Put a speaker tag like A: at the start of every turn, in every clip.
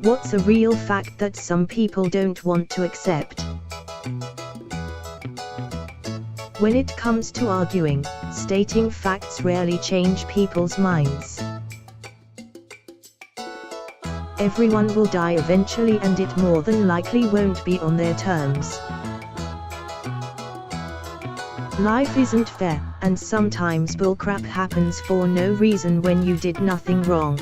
A: What's a real fact that some people don't want to accept? When it comes to arguing, stating facts rarely change people's minds. Everyone will die eventually, and it more than likely won't be on their terms. Life isn't fair, and sometimes bullcrap happens for no reason when you did nothing wrong.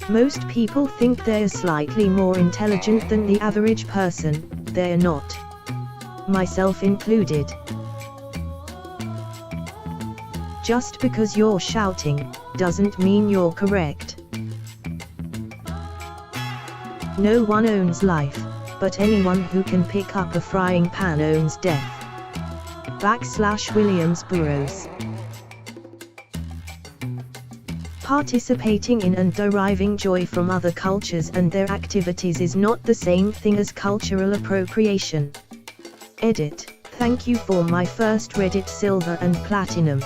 A: Most people think they're slightly more intelligent than the average person. They're not. Myself included. Just because you're shouting, doesn't mean you're correct. No one owns life, but anyone who can pick up a frying pan owns death. /Williams Burroughs. Participating in and deriving joy from other cultures and their activities is not the same thing as cultural appropriation. Edit. Thank you for my first Reddit silver and platinum.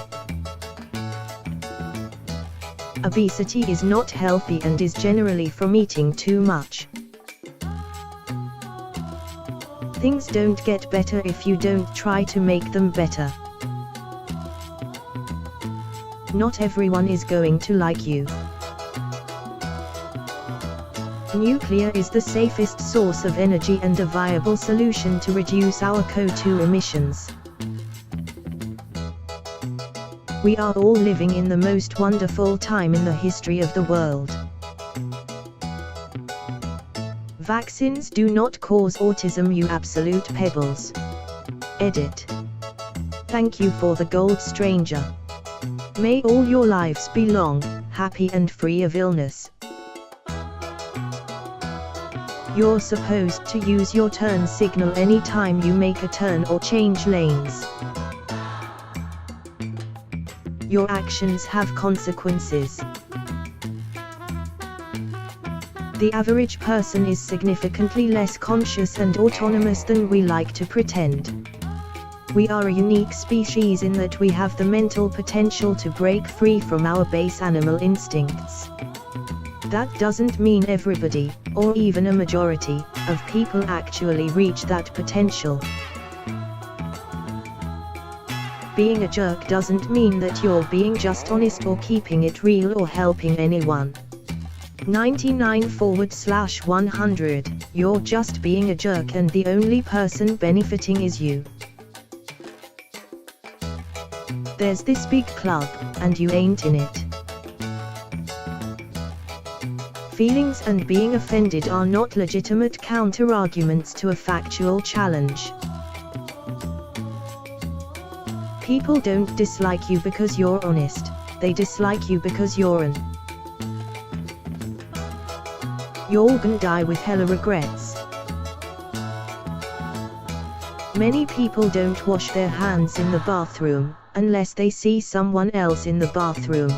A: Obesity is not healthy and is generally from eating too much. Things don't get better if you don't try to make them better. Not everyone is going to like you. Nuclear is the safest source of energy and a viable solution to reduce our CO2 emissions. We are all living in the most wonderful time in the history of the world. Vaccines do not cause autism, you absolute pebbles. Edit. Thank you for the gold, stranger. May all your lives be long, happy and free of illness. You're supposed to use your turn signal anytime you make a turn or change lanes. Your actions have consequences. The average person is significantly less conscious and autonomous than we like to pretend. We are a unique species in that we have the mental potential to break free from our base animal instincts. That doesn't mean everybody, or even a majority, of people actually reach that potential. Being a jerk doesn't mean that you're being just honest or keeping it real or helping anyone. 99/100, you're just being a jerk and the only person benefiting is you. There's this big club, and you ain't in it. Feelings and being offended are not legitimate counter-arguments to a factual challenge. People don't dislike you because you're honest, they dislike you because you're an. You're gonna die with hella regrets. Many people don't wash their hands in the bathroom, unless they see someone else in the bathroom.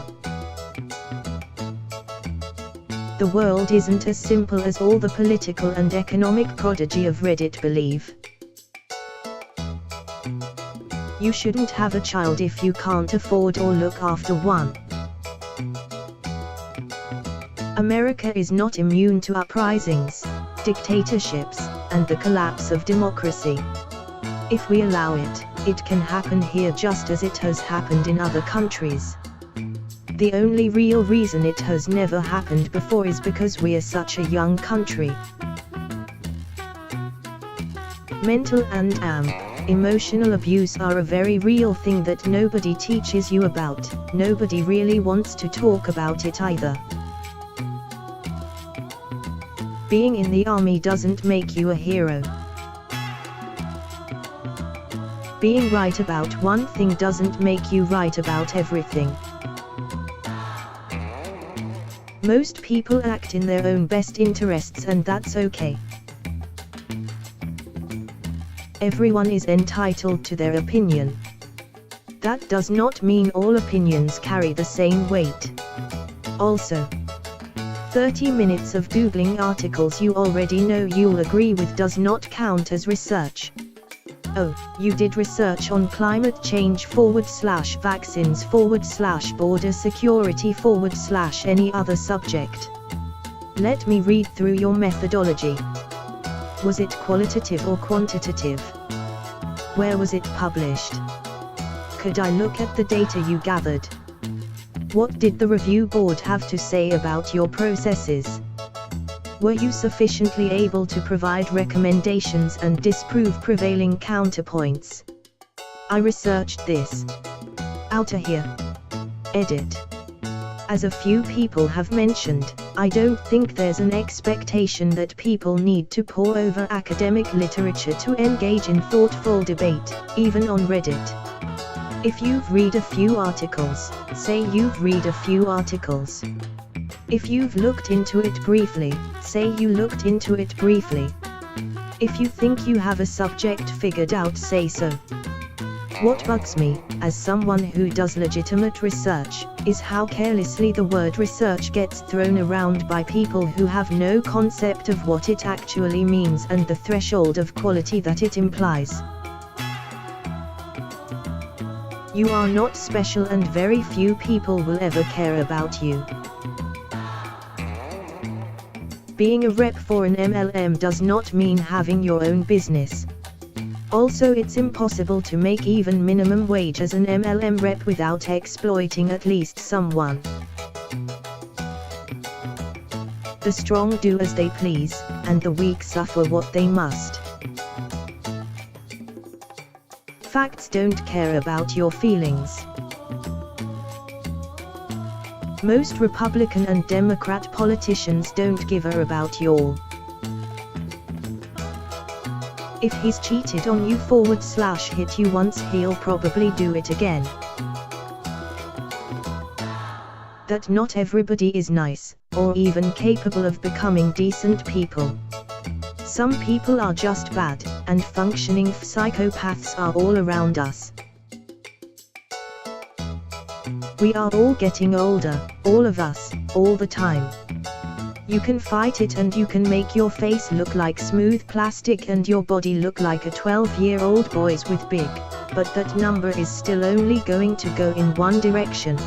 A: The world isn't as simple as all the political and economic prodigy of Reddit believe. You shouldn't have a child if you can't afford or look after one. America is not immune to uprisings, dictatorships, and the collapse of democracy. If we allow it, it can happen here just as it has happened in other countries. The only real reason it has never happened before is because we are such a young country. Mental and emotional abuse are a very real thing that nobody teaches you about. Nobody really wants to talk about it either. Being in the army doesn't make you a hero. Being right about one thing doesn't make you right about everything. Most people act in their own best interests, and that's okay. Everyone is entitled to their opinion. That does not mean all opinions carry the same weight. Also, 30 minutes of Googling articles you already know you'll agree with does not count as research. Oh, you did research on climate change /vaccines /border security / any other subject. Let me read through your methodology. Was it qualitative or quantitative? Where was it published? Could I look at the data you gathered? What did the review board have to say about your processes? Were you sufficiently able to provide recommendations and disprove prevailing counterpoints? I researched this. Outta here. Edit. As a few people have mentioned, I don't think there's an expectation that people need to pore over academic literature to engage in thoughtful debate, even on Reddit. If you've read a few articles, say you've read a few articles. If you've looked into it briefly, say you looked into it briefly. If you think you have a subject figured out, say so. What bugs me, as someone who does legitimate research, is how carelessly the word research gets thrown around by people who have no concept of what it actually means and the threshold of quality that it implies. You are not special and very few people will ever care about you. Being a rep for an MLM does not mean having your own business. Also, it's impossible to make even minimum wage as an MLM rep without exploiting at least someone. The strong do as they please, and the weak suffer what they must. Facts don't care about your feelings. Most Republican and Democrat politicians don't give a about y'all. If he's cheated on you / hit you once, he'll probably do it again. That not everybody is nice, or even capable of becoming decent people. Some people are just bad, and functioning psychopaths are all around us. We are all getting older, all of us, all the time. You can fight it and you can make your face look like smooth plastic and your body look like a 12-year-old boy's with big, but that number is still only going to go in one direction.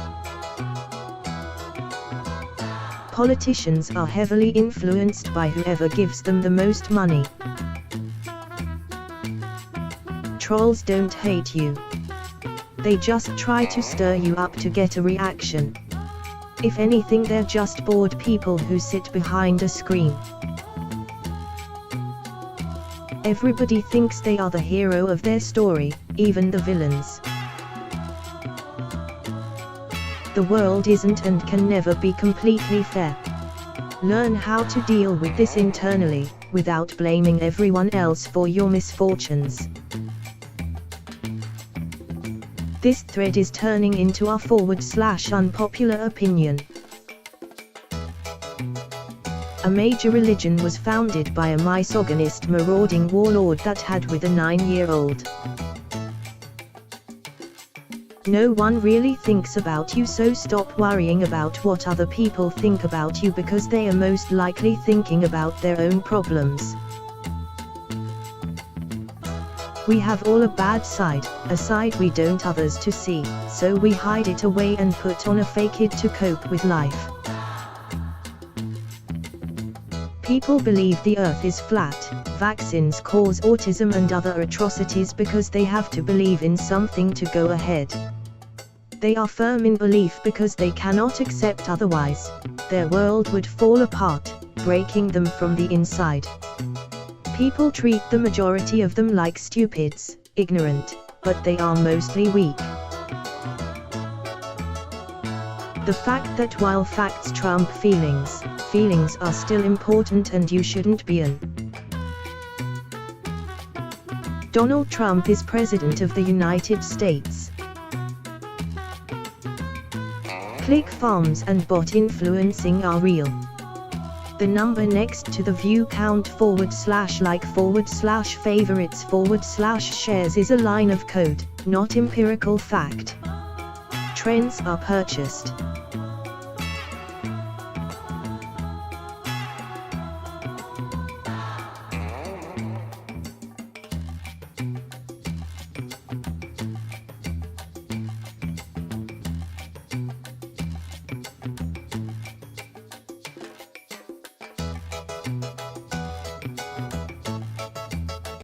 A: Politicians are heavily influenced by whoever gives them the most money. Trolls don't hate you. They just try to stir you up to get a reaction. If anything, they're just bored people who sit behind a screen. Everybody thinks they are the hero of their story, even the villains. The world isn't and can never be completely fair. Learn how to deal with this internally, without blaming everyone else for your misfortunes. This thread is turning into our / unpopular opinion. A major religion was founded by a misogynist marauding warlord that had with a 9-year-old. No one really thinks about you, so stop worrying about what other people think about you, because they are most likely thinking about their own problems. We have all a bad side, a side we don't others to see, so we hide it away and put on a fake it to cope with life. People believe the earth is flat, vaccines cause autism and other atrocities because they have to believe in something to go ahead. They are firm in belief because they cannot accept otherwise. Their world would fall apart, breaking them from the inside. People treat the majority of them like stupids, ignorant, but they are mostly weak. The fact that while facts trump feelings, feelings are still important and you shouldn't be an. Donald Trump is President of the United States. Click farms and bot influencing are real. The number next to the view count / like / favorites / shares is a line of code, not empirical fact. Trends are purchased.